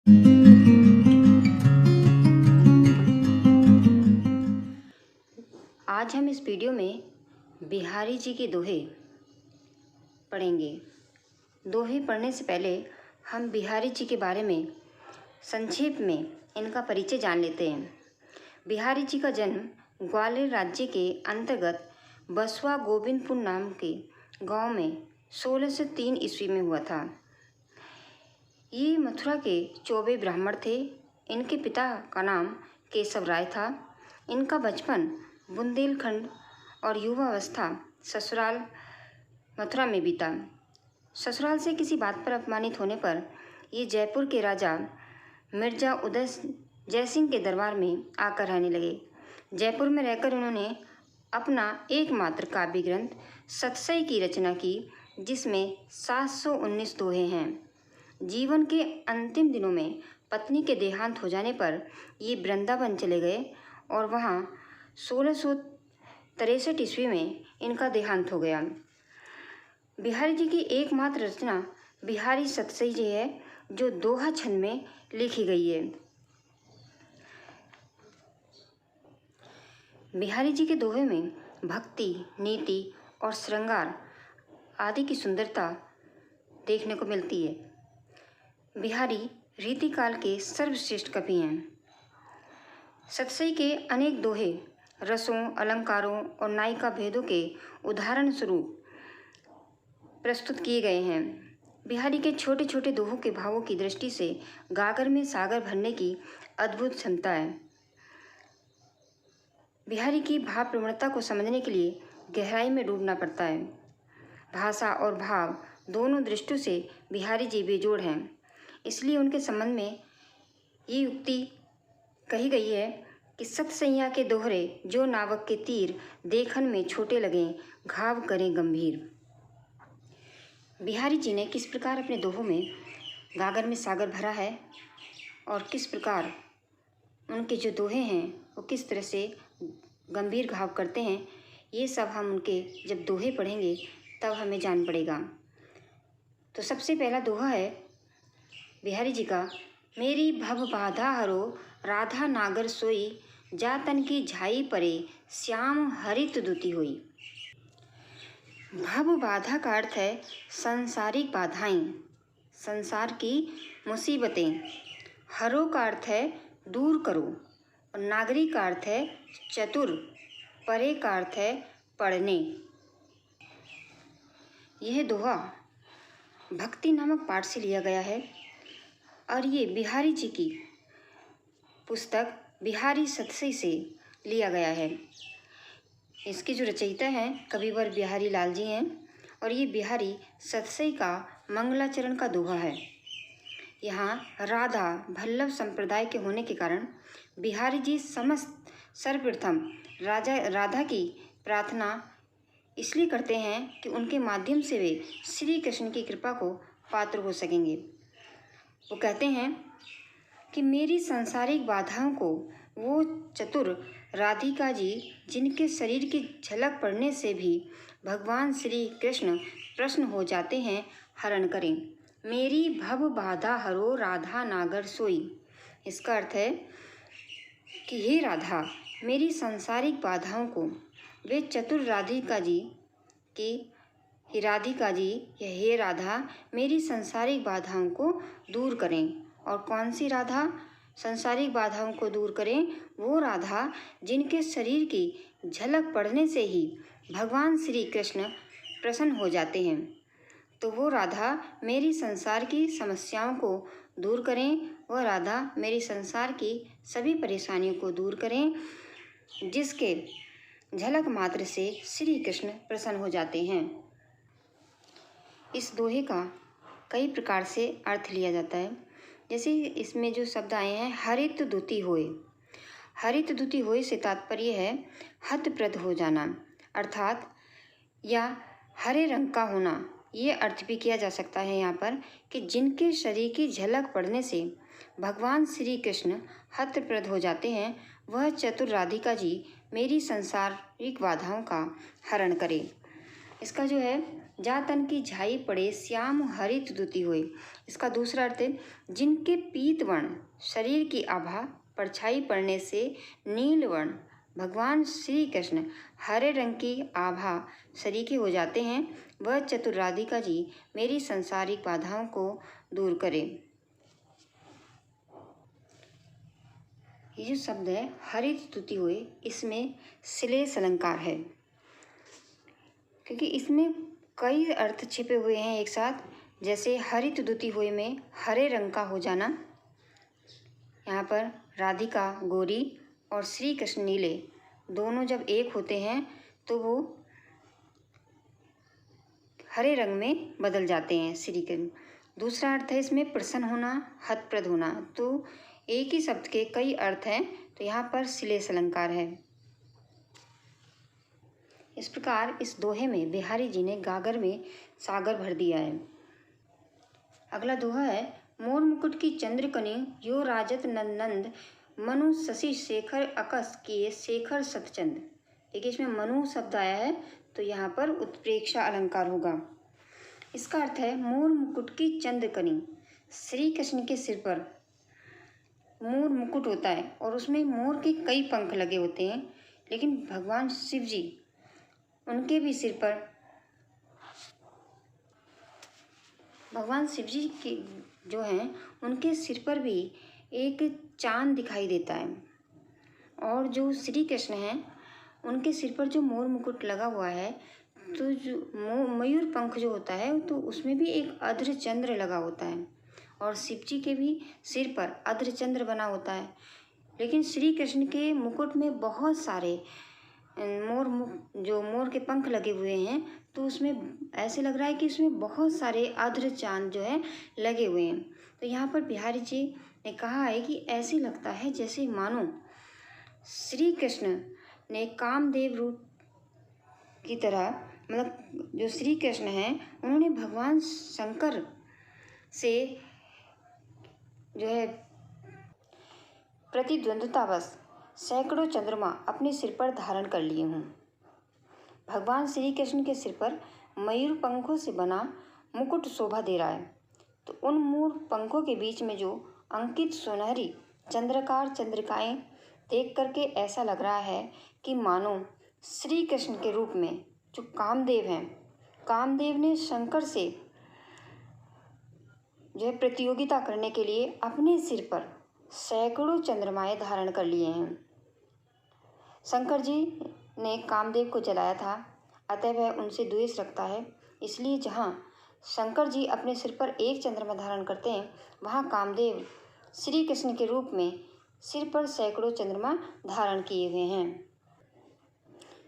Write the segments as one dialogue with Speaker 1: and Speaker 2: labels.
Speaker 1: आज हम इस वीडियो में बिहारी जी के दोहे पढ़ेंगे। दोहे पढ़ने से पहले हम बिहारी जी के बारे में संक्षेप में इनका परिचय जान लेते हैं। बिहारी जी का जन्म ग्वालियर राज्य के अंतर्गत बसवा गोविंदपुर नाम के गांव में 1603 ईस्वी में हुआ था। ये मथुरा के चौबे ब्राह्मण थे। इनके पिता का नाम केशव राय था। इनका बचपन बुंदेलखंड और युवावस्था ससुराल मथुरा में बीता। ससुराल से किसी बात पर अपमानित होने पर ये जयपुर के राजा मिर्जा उदय जयसिंह के दरबार में आकर रहने लगे। जयपुर में रहकर उन्होंने अपना एकमात्र काव्य ग्रंथ सतसई की रचना की, जिसमें 719 दोहे हैं। जीवन के अंतिम दिनों में पत्नी के देहांत हो जाने पर ये वृंदावन चले गए और वहाँ 1663 ईस्वी में इनका देहांत हो गया। बिहारी जी की एकमात्र रचना बिहारी सतसई जी है, जो दोहा छंद में लिखी गई है। बिहारी जी के दोहे में भक्ति, नीति और श्रृंगार आदि की सुंदरता देखने को मिलती है। बिहारी रीतिकाल के सर्वश्रेष्ठ कवि हैं। सतसई के अनेक दोहे रसों, अलंकारों और नायिका भेदों के उदाहरण स्वरूप प्रस्तुत किए गए हैं। बिहारी के छोटे छोटे दोहों के भावों की दृष्टि से गागर में सागर भरने की अद्भुत क्षमता है। बिहारी की भाव प्रवणता को समझने के लिए गहराई में डूबना पड़ता है। भाषा और भाव दोनों दृष्टियों से बिहारी जी बेजोड़ हैं। इसलिए उनके संबंध में ये युक्ति कही गई है कि सतसैया के दोहरे जो नावक के तीर देखन में छोटे लगें, घाव करें गंभीर। बिहारी जी ने किस प्रकार अपने दोहों में गागर में सागर भरा है और किस प्रकार उनके जो दोहे हैं वो किस तरह से गंभीर घाव करते हैं, ये सब हम उनके जब दोहे पढ़ेंगे तब हमें जान पड़ेगा। तो सबसे पहला दोहा है बिहारी जी का, मेरी भव बाधा हरो राधा नागर सोई, जातन की झाई परे श्याम हरित दुति हुई। भव बाधा का अर्थ है सांसारिक बाधाएं, संसार की मुसीबतें। हरो का अर्थ है दूर करो और नागरी का अर्थ है चतुर, परे का अर्थ है पढ़ने। यह दोहा भक्ति नामक पाठ से लिया गया है और ये बिहारी जी की पुस्तक बिहारी सतसई से लिया गया है। इसके जो रचयिता हैं कविवर बिहारी लाल जी हैं और ये बिहारी सतसई का मंगलाचरण का दोहा है। यहाँ राधा भल्लभ संप्रदाय के होने के कारण बिहारी जी सर्वप्रथम राधा की प्रार्थना इसलिए करते हैं कि उनके माध्यम से वे श्री कृष्ण की कृपा को पात्र हो सकेंगे। वो कहते हैं कि मेरी सांसारिक बाधाओं को वो चतुर राधिका जी, जिनके शरीर की झलक पड़ने से भी भगवान श्री कृष्ण प्रसन्न हो जाते हैं, हरण करें। मेरी भव बाधा हरो राधा नागर सोई। इसका अर्थ है कि हे राधा, मेरी सांसारिक बाधाओं को वे चतुर राधिका जी की, हे राधिका जी या हे राधा, मेरी सांसारिक बाधाओं को दूर करें। और कौन सी राधा सांसारिक बाधाओं को दूर करें? वो राधा जिनके शरीर की झलक पड़ने से ही भगवान श्री कृष्ण प्रसन्न हो जाते हैं। तो वो राधा मेरी संसार की समस्याओं को दूर करें, वह राधा मेरी संसार की सभी परेशानियों को दूर करें, जिसके झलक मात्र से श्री कृष्ण प्रसन्न हो जाते हैं। इस दोहे का कई प्रकार से अर्थ लिया जाता है। जैसे इसमें जो शब्द आए हैं हरित दुति होए। हरित दुति होए से तात्पर्य है हतप्रद हो जाना, अर्थात या हरे रंग का होना। ये अर्थ भी किया जा सकता है यहाँ पर कि जिनके शरीर की झलक पड़ने से भगवान श्री कृष्ण हतप्रद हो जाते हैं, वह चतुर राधिका जी मेरी संसारिक बाधाओं का हरण करे। इसका जो है जा तन की झाई पड़े श्याम हरित दुति हुए। इसका दूसरा अर्थ है जिनके पीत वर्ण शरीर की आभा परछाई पड़ने से नील वर्ण भगवान श्री कृष्ण हरे रंग की आभा सरीखे हो जाते हैं, वह चतुर राधिका जी मेरी संसारिक बाधाओं को दूर करें। ये जो शब्द है हरित स्तुति हुए, इसमें श्लेष अलंकार है क्योंकि इसमें कई अर्थ छिपे हुए हैं एक साथ। जैसे हरित द्युति हुए में हरे रंग का हो जाना, यहाँ पर राधिका गोरी और श्री कृष्ण नीले दोनों जब एक होते हैं तो वो हरे रंग में बदल जाते हैं श्री कृष्ण। दूसरा अर्थ है इसमें प्रसन्न होना, हतप्रद होना। तो एक ही शब्द के कई अर्थ हैं, तो यहाँ पर श्लेष अलंकार है। इस प्रकार इस दोहे में बिहारी जी ने गागर में सागर भर दिया है। अगला दोहा है मोर मुकुट की चंद्रकनी यो राजत नंद मनु शशि शेखर अकस किए शेखर सतचंद। देखिए इसमें मनु शब्द आया है तो यहाँ पर उत्प्रेक्षा अलंकार होगा। इसका अर्थ है मोर मुकुट की चंद्रकनी। श्री कृष्ण के सिर पर मोर मुकुट होता है और उसमें मोर के कई पंख लगे होते हैं, लेकिन भगवान शिव जी उनके भी सिर पर भगवान शिव जी के जो हैं उनके सिर पर भी एक चांद दिखाई देता है। और जो श्री कृष्ण हैं उनके सिर पर जो मोर मुकुट लगा हुआ है, तो जो मयूर पंख जो होता है तो उसमें भी एक अर्ध चंद्र लगा होता है और शिव जी के भी सिर पर अर्ध चंद्र बना होता है। लेकिन श्री कृष्ण के मुकुट में बहुत सारे जो मोर के पंख लगे हुए हैं, तो उसमें ऐसे लग रहा है कि उसमें बहुत सारे अर्ध चांद जो है लगे हुए हैं। तो यहाँ पर बिहारी जी ने कहा है कि ऐसे लगता है जैसे मानो श्री कृष्ण ने कामदेव रूप की तरह, मतलब जो श्री कृष्ण हैं उन्होंने भगवान शंकर से जो है प्रतिद्वंद्वितावश सैकड़ों चंद्रमा अपने सिर पर धारण कर लिए हों। भगवान श्री कृष्ण के सिर पर मयूर पंखों से बना मुकुट शोभा दे रहा है, तो उन मोर पंखों के बीच में जो अंकित सुनहरी चंद्रकार चंद्रिकाएं देख करके ऐसा लग रहा है कि मानो श्री कृष्ण के रूप में जो कामदेव हैं, कामदेव ने शंकर से जो है प्रतियोगिता करने के लिए अपने सिर पर सैकड़ों चंद्रमाएं धारण कर लिए हैं। शंकर जी ने कामदेव को जलाया था, अतः वह उनसे द्वेष रखता है। इसलिए जहाँ शंकर जी अपने सिर पर एक चंद्रमा धारण करते हैं, वहाँ कामदेव श्री कृष्ण के रूप में सिर पर सैकड़ों चंद्रमा धारण किए हुए हैं।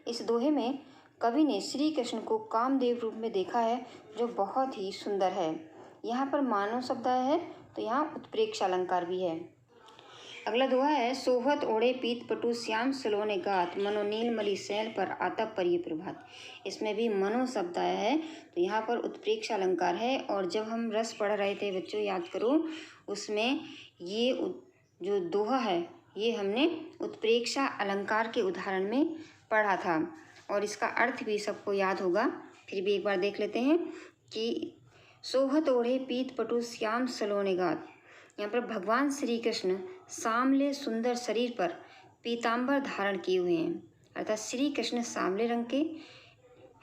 Speaker 1: इस दोहे में कवि ने श्री कृष्ण को कामदेव रूप में देखा है, जो बहुत ही सुंदर है। यहाँ पर मानव शब्द आया है तो यहाँ उत्प्रेक्षा अलंकार भी है। अगला दोहा है सोहत ओढ़े पीत पटु श्याम सलोने गात मनो नीलमणि शैल पर आता परिय प्रभात। इसमें भी मनो शब्द आया है तो यहाँ पर उत्प्रेक्षा अलंकार है। और जब हम रस पढ़ रहे थे बच्चों, याद करो, उसमें ये जो दोहा है ये हमने उत्प्रेक्षा अलंकार के उदाहरण में पढ़ा था और इसका अर्थ भी सबको याद होगा। फिर भी एक बार देख लेते हैं कि सोहत ओढ़े पीत पटु श्याम सलोने गात। यहाँ पर भगवान श्री कृष्ण सामले सुंदर शरीर पर पीताम्बर धारण किए हुए हैं, अर्थात श्री कृष्ण सामले रंग के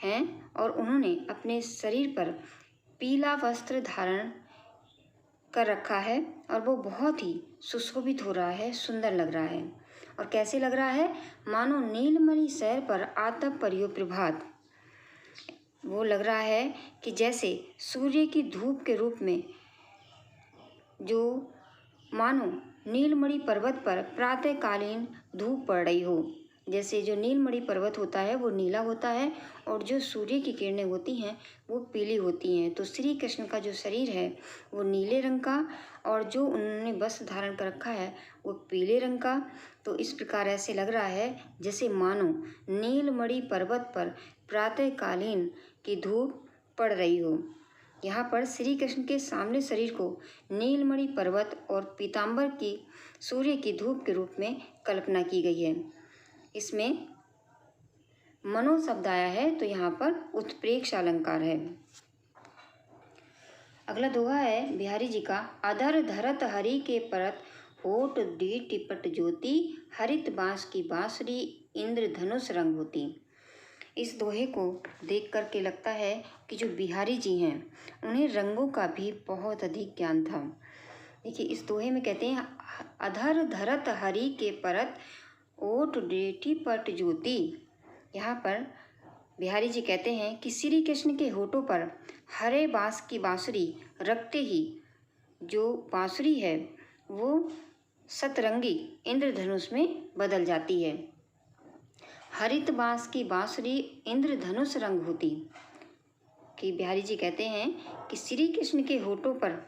Speaker 1: हैं और उन्होंने अपने शरीर पर पीला वस्त्र धारण कर रखा है और वो बहुत ही सुशोभित हो रहा है, सुंदर लग रहा है। और कैसे लग रहा है? मानो नीलमणि शैल पर आतप परियो प्रभात। वो लग रहा है कि जैसे सूर्य की धूप के रूप में जो मानो नीलमणि पर्वत पर प्रातःकालीन धूप पड़ रही हो। जैसे जो नीलमणि पर्वत होता है वो नीला होता है और जो सूर्य की किरणें होती हैं वो पीली होती हैं। तो श्री कृष्ण का जो शरीर है वो नीले रंग का और जो उन्होंने वस्त्र धारण कर रखा है वो पीले रंग का। तो इस प्रकार ऐसे लग रहा है जैसे मानो नीलमणि पर्वत पर प्रातःकालीन की धूप पड़ रही हो। यहाँ पर श्री कृष्ण के सामने शरीर को नीलमणि पर्वत और पीताम्बर की सूर्य की धूप के रूप में कल्पना की गई है। इसमें मनो शब्द आया है तो यहाँ पर उत्प्रेक्ष अलंकार है। अगला दोहा है बिहारी जी का। अधर धरत हरि के परत, होठ दी टिपट ज्योति, हरित बांस की बांसुरी, इंद्रधनुष रंग होती। इस दोहे को देख कर के लगता है कि जो बिहारी जी हैं उन्हें रंगों का भी बहुत अधिक ज्ञान था। देखिए इस दोहे में कहते हैं अधर धरत हरि के परत, ओट डेठी पट ज्योति। यहाँ पर बिहारी जी कहते हैं कि श्री कृष्ण के होठों पर हरे बांस की बांसुरी रखते ही जो बांसुरी है वो सतरंगी इंद्रधनुष में बदल जाती है। हरित बांस की बांसुरी इंद्रधनुष रंग होती। कि बिहारी जी कहते हैं कि श्री कृष्ण के होठों पर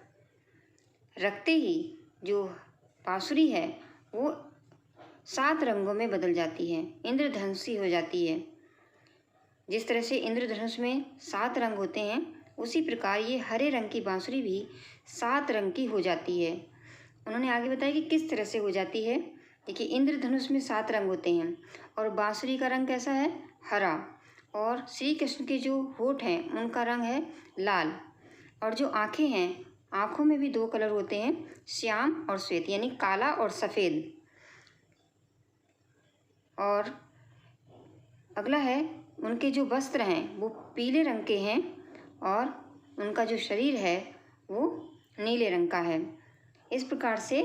Speaker 1: रखते ही जो बांसुरी है वो 7 रंगों में बदल जाती है, इंद्रधनुषी हो जाती है। जिस तरह से इंद्रधनुष में 7 रंग होते हैं उसी प्रकार ये हरे रंग की बांसुरी भी 7 रंग की हो जाती है। उन्होंने आगे बताया कि किस तरह से हो जाती है। देखिए इंद्रधनुष में 7 रंग होते हैं और बांसुरी का रंग कैसा है, हरा, और श्री कृष्ण के जो होठ हैं उनका रंग है लाल, और जो आँखें हैं आँखों में भी 2 कलर होते हैं, श्याम और श्वेत, यानी काला और सफ़ेद। और अगला है उनके जो वस्त्र हैं वो पीले रंग के हैं और उनका जो शरीर है वो नीले रंग का है। इस प्रकार से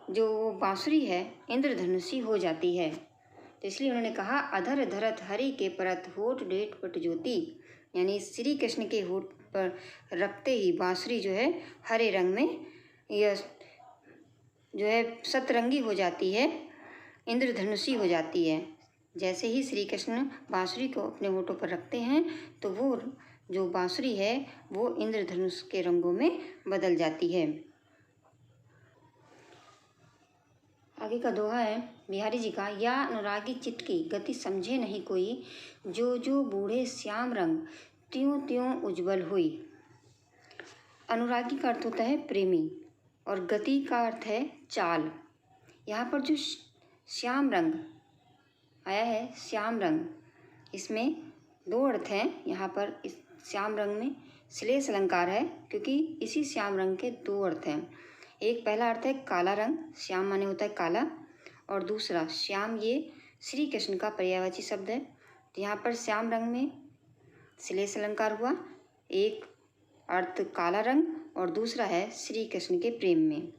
Speaker 1: जो बांसुरी है इंद्रधनुषी हो जाती है। तो इसलिए उन्होंने कहा अधर धरत हरि के परत, होठ डेठ पट ज्योति, यानी श्री कृष्ण के होठ पर रखते ही बांसुरी जो है हरे रंग में यह जो है सतरंगी हो जाती है, इंद्रधनुषी हो जाती है। जैसे ही श्री कृष्ण बांसुरी को अपने होठों पर रखते हैं तो वो जो बांसुरी है वो इंद्रधनुष के रंगों में बदल जाती है। आगे का दोहा है बिहारी जी का। या अनुरागी चित्त की गति समझे नहीं कोई, जो जो बूढ़े श्याम रंग, त्यों त्यों उज्ज्वल हुई। अनुरागी का अर्थ होता है प्रेमी और गति का अर्थ है चाल। यहाँ पर जो श्याम रंग आया है, श्याम रंग, इसमें 2 अर्थ हैं। यहाँ पर इस श्याम रंग में श्लेष अलंकार है क्योंकि इसी श्याम रंग के 2 अर्थ हैं। एक पहला अर्थ है काला रंग, श्याम माने होता है काला, और दूसरा श्याम ये श्री कृष्ण का पर्यायवाची शब्द है। तो यहाँ पर श्याम रंग में श्लेष अलंकार हुआ, एक अर्थ काला रंग और दूसरा है श्री कृष्ण के प्रेम में।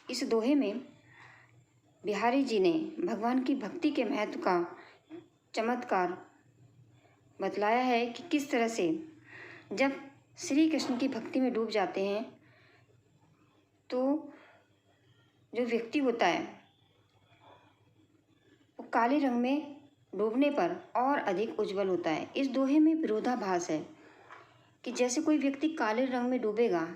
Speaker 1: इस दोहे में बिहारी जी ने भगवान की भक्ति के महत्व का चमत्कार बतलाया है कि किस तरह से जब श्री कृष्ण की भक्ति में डूब जाते हैं तो जो व्यक्ति होता है वो काले रंग में डूबने पर और अधिक उज्जवल होता है। इस दोहे में विरोधाभास है कि जैसे कोई व्यक्ति काले रंग में डूबेगा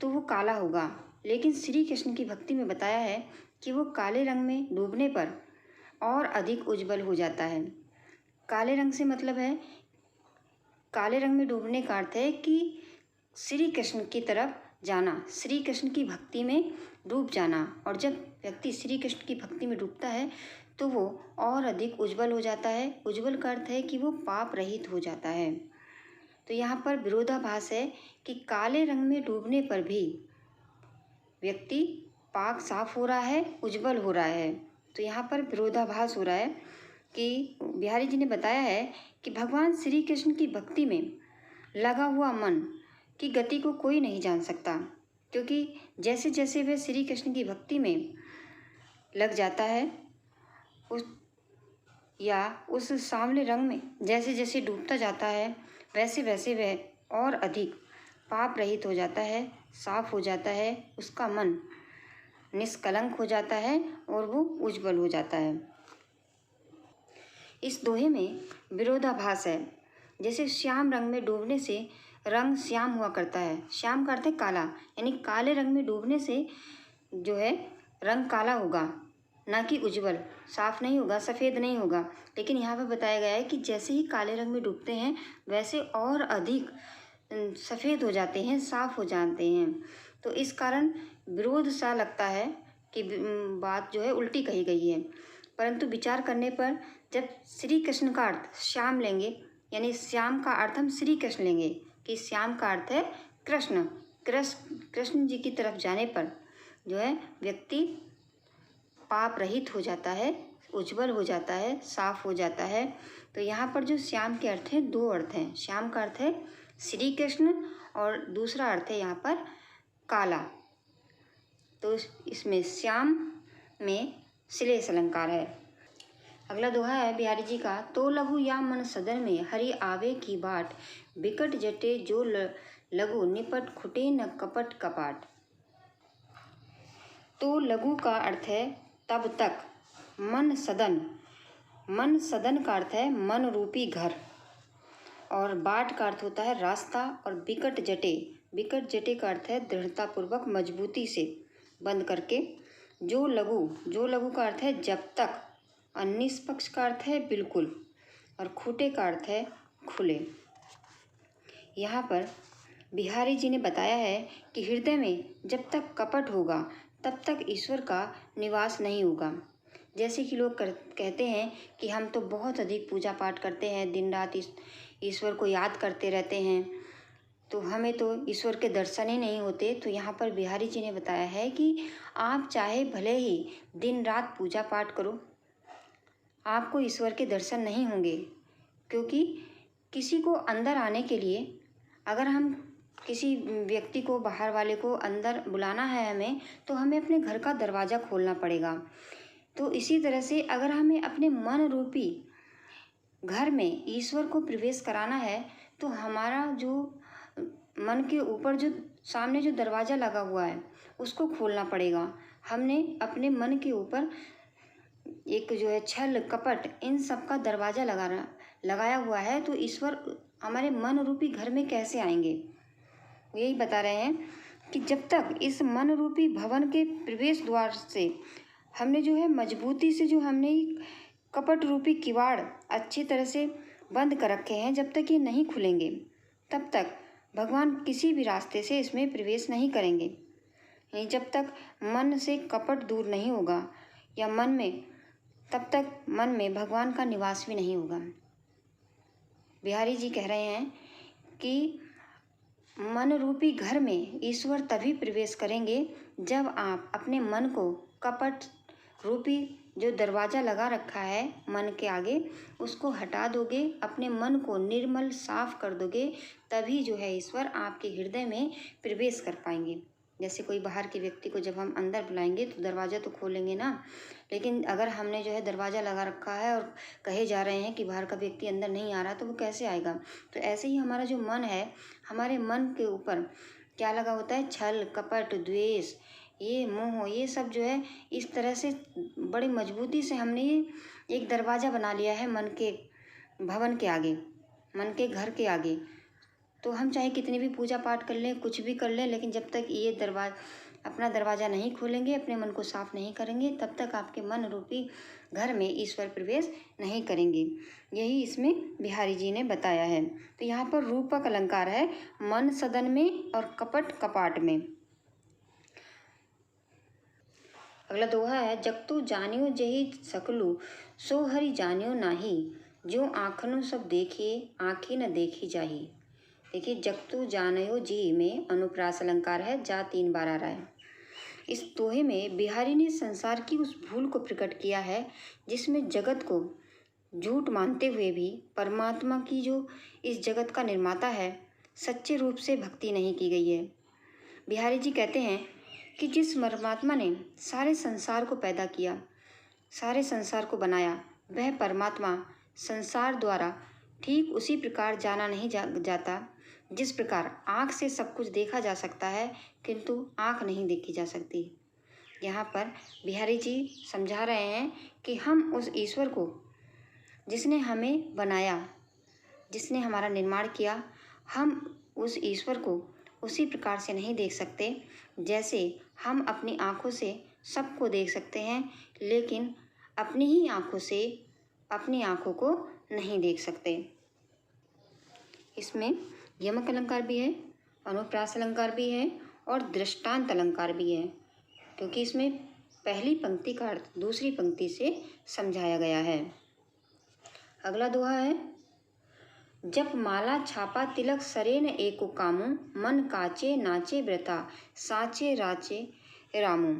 Speaker 1: तो वो काला होगा, लेकिन श्री कृष्ण की भक्ति में बताया है कि वो काले रंग में डूबने पर और अधिक उज्जवल हो जाता है। काले रंग से मतलब है, काले रंग में डूबने का अर्थ है कि श्री कृष्ण की तरफ जाना, श्री कृष्ण की भक्ति में डूब जाना। और जब व्यक्ति श्री कृष्ण की भक्ति में डूबता है तो वो और अधिक उज्जवल हो जाता है। उज्जवल का अर्थ है कि वो पाप रहित हो जाता है। तो यहाँ पर विरोधाभास है कि काले रंग में डूबने पर भी व्यक्ति पाक साफ हो रहा है, उज्जवल हो रहा है। तो यहाँ पर विरोधाभास हो रहा है कि बिहारी जी ने बताया है कि भगवान श्री कृष्ण की भक्ति में लगा हुआ मन की गति को कोई नहीं जान सकता, क्योंकि जैसे जैसे वह श्री कृष्ण की भक्ति में लग जाता है उस सांवले रंग में जैसे जैसे डूबता जाता है वैसे वैसे वह और अधिक पाप रहित हो जाता है, साफ हो जाता है, उसका मन निष्कलंक हो जाता है और वो उज्जवल हो जाता है। इस दोहे में विरोधाभास है। जैसे श्याम रंग में डूबने से रंग श्याम हुआ करता है, श्याम का अर्थ है काला, यानी काले रंग में डूबने से जो है रंग काला होगा, ना कि उज्जवल, साफ नहीं होगा, सफ़ेद नहीं होगा। लेकिन यहाँ पर बताया गया है कि जैसे ही काले रंग में डूबते हैं वैसे और अधिक सफ़ेद हो जाते हैं, साफ हो जाते हैं। तो इस कारण विरोध सा लगता है कि बात जो है उल्टी कही गई है। परंतु विचार करने पर जब श्री कृष्ण का अर्थ श्याम लेंगे, यानी श्याम का अर्थ हम श्री कृष्ण लेंगे कि श्याम का अर्थ है कृष्ण। कृष्ण जी की तरफ जाने पर जो है व्यक्ति पाप रहित हो जाता है, उज्जवल हो जाता है, साफ हो जाता है। तो यहाँ पर जो श्याम के अर्थ हैं, दो अर्थ हैं। श्याम का अर्थ है श्री कृष्ण और दूसरा अर्थ है यहाँ पर काला। तो इसमें श्याम में श्लेष अलंकार है। अगला दोहा है बिहारी जी का। तो लघु या मन सदन में हरि आवे की बाट, बिकट जटे जो लघु निपट खुटे न कपट कपाट। तो लघु का अर्थ है तब तक, मन सदन, मन सदन का अर्थ है मन रूपी घर, और बाट का अर्थ होता है रास्ता, और बिकट जटे, बिकट जटे का अर्थ है दृढ़तापूर्वक मजबूती से बंद करके। जो लघु का अर्थ है जब तक, और निष्पक्ष का अर्थ है बिल्कुल, और खूटे का अर्थ है खुले। यहाँ पर बिहारी जी ने बताया है कि हृदय में जब तक कपट होगा तब तक ईश्वर का निवास नहीं होगा। जैसे कि लोग कहते हैं कि हम तो बहुत अधिक पूजा पाठ करते हैं, दिन रात ईश्वर को याद करते रहते हैं, तो हमें तो ईश्वर के दर्शन ही नहीं होते। तो यहाँ पर बिहारी जी ने बताया है कि आप चाहे भले ही दिन रात पूजा पाठ करो, आपको ईश्वर के दर्शन नहीं होंगे। क्योंकि किसी को अंदर आने के लिए, अगर हम किसी व्यक्ति को, बाहर वाले को अंदर बुलाना है हमें, तो हमें अपने घर का दरवाज़ा खोलना पड़ेगा। तो इसी तरह से अगर हमें अपने मन रूपी घर में ईश्वर को प्रवेश कराना है, तो हमारा जो मन के ऊपर जो सामने जो दरवाज़ा लगा हुआ है उसको खोलना पड़ेगा। हमने अपने मन के ऊपर एक जो है छल कपट इन सब का दरवाज़ा लगाया हुआ है, तो ईश्वर हमारे मन रूपी घर में कैसे आएंगे। यही बता रहे हैं कि जब तक इस मन रूपी भवन के प्रवेश द्वार से हमने जो है मजबूती से जो हमने कपट रूपी किवाड़ अच्छी तरह से बंद कर रखे हैं, जब तक ये नहीं खुलेंगे तब तक भगवान किसी भी रास्ते से इसमें प्रवेश नहीं करेंगे। यानी जब तक मन से कपट दूर नहीं होगा या मन में, तब तक मन में भगवान का निवास भी नहीं होगा। बिहारी जी कह रहे हैं कि मन रूपी घर में ईश्वर तभी प्रवेश करेंगे जब आप अपने मन को कपट रूपी जो दरवाज़ा लगा रखा है मन के आगे, उसको हटा दोगे, अपने मन को निर्मल साफ कर दोगे, तभी जो है ईश्वर आपके हृदय में प्रवेश कर पाएंगे। जैसे कोई बाहर के व्यक्ति को जब हम अंदर बुलाएंगे तो दरवाज़ा तो खोलेंगे ना, लेकिन अगर हमने जो है दरवाज़ा लगा रखा है और कहे जा रहे हैं कि बाहर का व्यक्ति अंदर नहीं आ रहा, तो वो कैसे आएगा। तो ऐसे ही हमारा जो मन है, हमारे मन के ऊपर क्या लगा होता है, छल कपट द्वेष, ये मोह, ये सब जो है इस तरह से बड़ी मजबूती से हमने ये एक दरवाज़ा बना लिया है मन के भवन के आगे, मन के घर के आगे। तो हम चाहे कितनी भी पूजा पाठ कर लें, कुछ भी कर लें, लेकिन जब तक ये अपना दरवाज़ा नहीं खोलेंगे, अपने मन को साफ नहीं करेंगे, तब तक आपके मन रूपी घर में ईश्वर प्रवेश नहीं करेंगे। यही इसमें बिहारी जी ने बताया है। तो यहाँ पर रूपक अलंकार है मन सदन में और कपट कपाट में। अगला दोहा है जगतु जानियो जही सकलु, सो हरि जानियो नाही, जो आँखनो सब देखिए आँखी न देखी जाही। देखिए जगतु जानियो जी में अनुप्रास अलंकार है, जा 3 बार आ रहा है। इस दोहे में बिहारी ने संसार की उस भूल को प्रकट किया है जिसमें जगत को झूठ मानते हुए भी परमात्मा की जो इस जगत का निर्माता है, सच्चे रूप से भक्ति नहीं की गई है। बिहारी जी कहते हैं कि जिस परमात्मा ने सारे संसार को पैदा किया, सारे संसार को बनाया, वह परमात्मा संसार द्वारा ठीक उसी प्रकार जाना नहीं जाता जिस प्रकार आँख से सब कुछ देखा जा सकता है, किंतु आँख नहीं देखी जा सकती। यहाँ पर बिहारी जी समझा रहे हैं कि हम उस ईश्वर को, जिसने हमें बनाया, जिसने हमारा निर्माण किया, हम उस ईश्वर को उसी प्रकार से नहीं देख सकते जैसे हम अपनी आँखों से सबको देख सकते हैं, लेकिन अपनी ही आँखों से अपनी आँखों को नहीं देख सकते। इसमें यमक अलंकार भी है, अनुप्रास अलंकार भी है और दृष्टांत अलंकार भी है, क्योंकि इसमें पहली पंक्ति का अर्थ दूसरी पंक्ति से समझाया गया है। अगला दोहा है, जप माला छापा तिलक सरे न एको कामू, मन काचे नाचे व्रता साचे राचे रामू।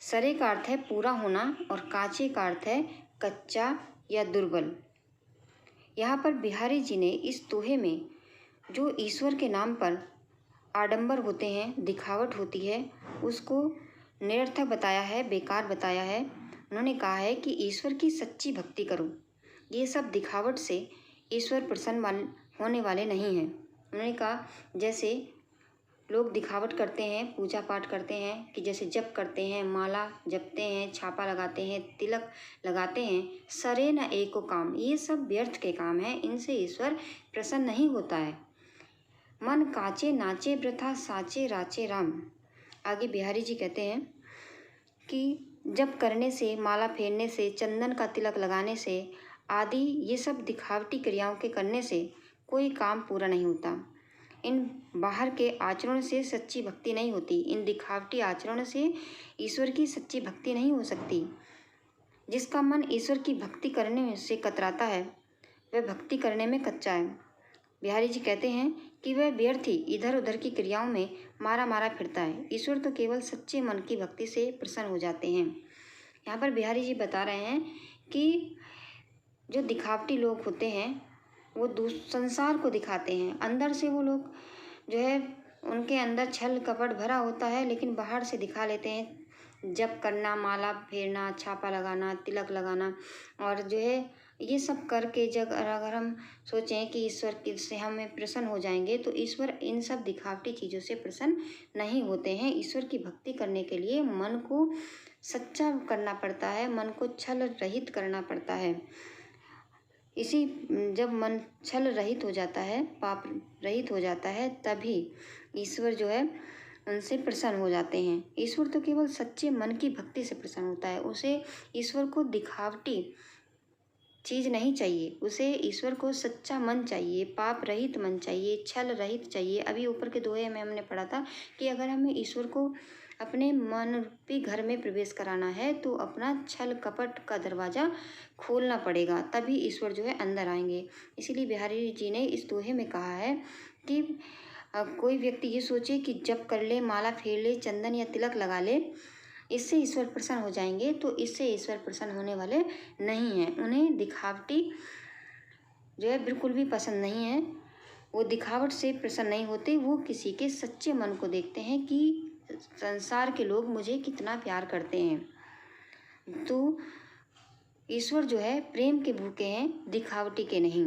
Speaker 1: सरे का अर्थ है पूरा होना और काचे का अर्थ है कच्चा या दुर्बल। यहाँ पर बिहारी जी ने इस दोहे में जो ईश्वर के नाम पर आडंबर होते हैं, दिखावट होती है, उसको निरर्थक बताया है, बेकार बताया है। उन्होंने कहा है कि ईश्वर की सच्ची भक्ति करो, ये सब दिखावट से ईश्वर प्रसन्न होने वाले नहीं हैं। उन्होंने कहा जैसे लोग दिखावट करते हैं, पूजा पाठ करते हैं कि जैसे जप करते हैं, माला जपते हैं, छापा लगाते हैं, तिलक लगाते हैं, सरे न एको काम, ये सब व्यर्थ के काम हैं, इनसे ईश्वर प्रसन्न नहीं होता है। मन काचे नाचे वृथा साचे राचे राम। आगे बिहारी जी कहते हैं कि जप करने से, माला फेरने से, चंदन का तिलक लगाने से आदि ये सब दिखावटी क्रियाओं के करने से कोई काम पूरा नहीं होता। इन बाहर के आचरण से सच्ची भक्ति नहीं होती, इन दिखावटी आचरण से ईश्वर की सच्ची भक्ति नहीं हो सकती। जिसका मन ईश्वर की भक्ति करने से कतराता है वह भक्ति करने में कच्चा है। बिहारी जी कहते हैं कि वह व्यर्थ ही इधर उधर की क्रियाओं में मारा मारा फिरता है। ईश्वर तो केवल सच्चे मन की भक्ति से प्रसन्न हो जाते हैं। यहाँ पर बिहारी जी बता रहे हैं कि जो दिखावटी लोग होते हैं वो संसार को दिखाते हैं, अंदर से वो लोग जो है उनके अंदर छल कपट भरा होता है, लेकिन बाहर से दिखा लेते हैं। जप करना, माला फेरना, छापा लगाना, तिलक लगाना और जो है ये सब करके जब अगर हम सोचें कि ईश्वर से हमें प्रसन्न हो जाएंगे, तो ईश्वर इन सब दिखावटी चीज़ों से प्रसन्न नहीं होते हैं। ईश्वर की भक्ति करने के लिए मन को सच्चा करना पड़ता है, मन को छल रहित करना पड़ता है। इसी जब मन छल रहित हो जाता है, पाप रहित हो जाता है, तभी ईश्वर जो है उनसे प्रसन्न हो जाते हैं। ईश्वर तो केवल सच्चे मन की भक्ति से प्रसन्न होता है। उसे ईश्वर को दिखावटी चीज़ नहीं चाहिए, उसे ईश्वर को सच्चा मन चाहिए, पाप रहित मन चाहिए, छल रहित चाहिए। अभी ऊपर के दोहे में हमने पढ़ा था कि अगर हमें ईश्वर को अपने मन रूपी घर में प्रवेश कराना है तो अपना छल कपट का दरवाज़ा खोलना पड़ेगा, तभी ईश्वर जो है अंदर आएंगे। इसीलिए बिहारी जी ने इस दोहे में कहा है कि कोई व्यक्ति ये सोचे कि जप कर ले, माला फेर ले, चंदन या तिलक लगा ले, इससे ईश्वर प्रसन्न हो जाएंगे, तो इससे ईश्वर प्रसन्न होने वाले नहीं हैं। उन्हें दिखावटी जो है बिल्कुल भी पसंद नहीं है, वो दिखावट से प्रसन्न नहीं होते। वो किसी के सच्चे मन को देखते हैं कि संसार के लोग मुझे कितना प्यार करते हैं। तो ईश्वर जो है प्रेम के भूखे हैं, दिखावटी के नहीं।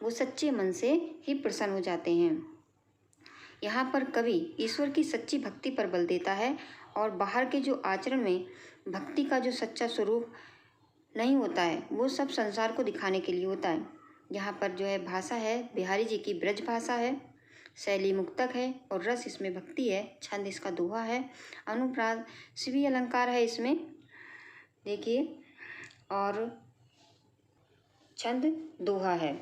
Speaker 1: वो सच्चे मन से ही प्रसन्न हो जाते हैं। यहाँ पर कवि ईश्वर की सच्ची भक्ति पर बल देता है और बाहर के जो आचरण में भक्ति का जो सच्चा स्वरूप नहीं होता है वो सब संसार को दिखाने के लिए होता है। यहाँ पर जो है भाषा है बिहारी जी की ब्रज भाषा है, शैली मुक्तक है और रस इसमें भक्ति है। छंद इसका दोहा है, अनुप्रास शिवी अलंकार है इसमें, देखिए, और छंद दोहा है।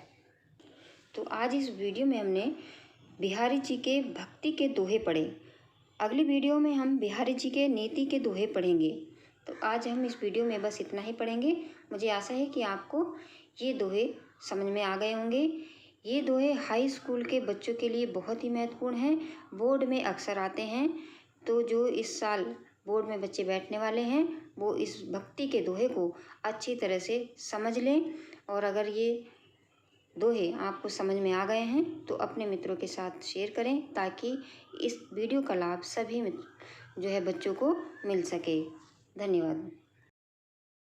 Speaker 1: तो आज इस वीडियो में हमने बिहारी जी के भक्ति के दोहे पढ़े। अगली वीडियो में हम बिहारी जी के नीति के दोहे पढ़ेंगे। तो आज हम इस वीडियो में बस इतना ही पढ़ेंगे। मुझे आशा है कि आपको ये दोहे समझ में आ गए होंगे। ये दोहे हाई स्कूल के बच्चों के लिए बहुत ही महत्वपूर्ण हैं, बोर्ड में अक्सर आते हैं। तो जो इस साल बोर्ड में बच्चे बैठने वाले हैं वो इस भक्ति के दोहे को अच्छी तरह से समझ लें, और अगर ये दोहे आपको समझ में आ गए हैं तो अपने मित्रों के साथ शेयर करें ताकि इस वीडियो का लाभ सभी जो है बच्चों को मिल सके। धन्यवाद।